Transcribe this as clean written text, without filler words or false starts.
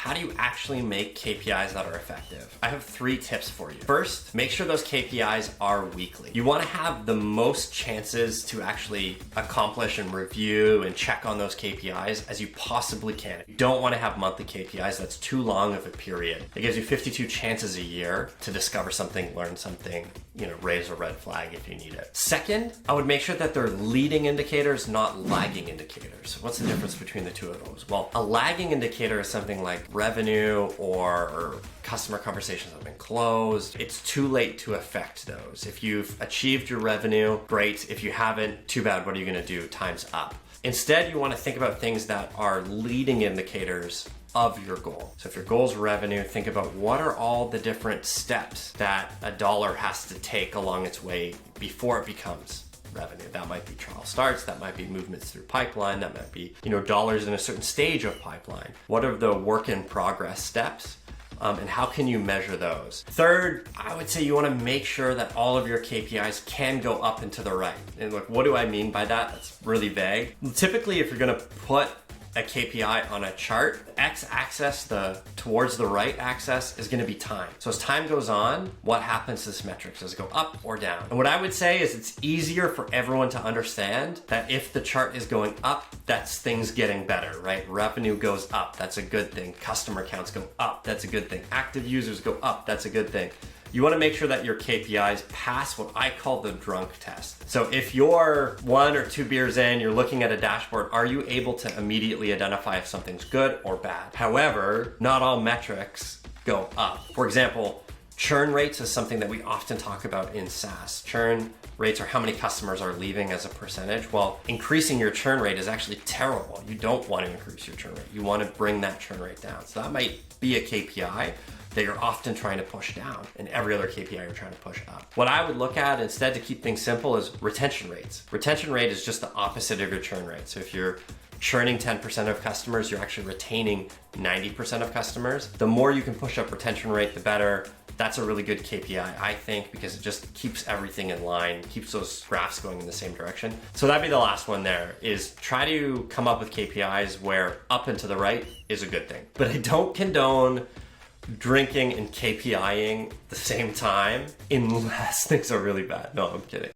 how do you actually make KPIs that are effective? I have 3 tips for you. First, make sure those KPIs are weekly. You want to have the most chances to actually accomplish and review and check on those KPIs as you possibly can. You don't want to have monthly KPIs. That's too long of a period. It gives you 52 chances a year to discover something, learn something, raise a red flag if you need it. Second, I would make sure that they're leading indicators, not lagging indicators. What's the difference between the two of those? Well, a lagging indicator is something like revenue or customer conversations have been closed. It's too late to affect those. If you've achieved your revenue, great. If you haven't, too bad. What are you going to do? Time's up. Instead, you want to think about things that are leading indicators of your goal. So if your goal is revenue, think about what are all the different steps that a dollar has to take along its way before it becomes revenue. That might be trial starts, that might be movements through pipeline, that might be, dollars in a certain stage of pipeline. What are the work in progress steps? And how can you measure those? Third, I would say you want to make sure that all of your KPIs can go up and to the right. And look, what do I mean by that? That's really vague. Typically, if you're going to put a KPI on a chart, the x-axis, the towards the right axis, is going to be time. So as time goes on, what happens to this metric? Does it go up or down? And what I would say is it's easier for everyone to understand that if the chart is going up, that's things getting better, right? Revenue goes up, that's a good thing. Customer counts go up, that's a good thing. Active users go up, that's a good thing. You want to make sure that your KPIs pass what I call the drunk test. So if you're 1 or 2 beers in, you're looking at a dashboard, are you able to immediately identify if something's good or bad? However, not all metrics go up. For example, churn rates is something that we often talk about in SaaS. Churn rates are how many customers are leaving as a percentage. Well, increasing your churn rate is actually terrible. You don't want to increase your churn rate. You want to bring that churn rate down. So that might be a KPI that you're often trying to push down, and every other KPI you're trying to push up. What I would look at instead to keep things simple is retention rates. Retention rate is just the opposite of your churn rate. So if you're churning 10% of customers, you're actually retaining 90% of customers. The more you can push up retention rate, the better. That's a really good KPI, I think, because it just keeps everything in line, keeps those graphs going in the same direction. So that'd be the last one there, is try to come up with KPIs where up and to the right is a good thing. But I don't condone drinking and KPIing at the same time unless things are really bad. No, I'm kidding.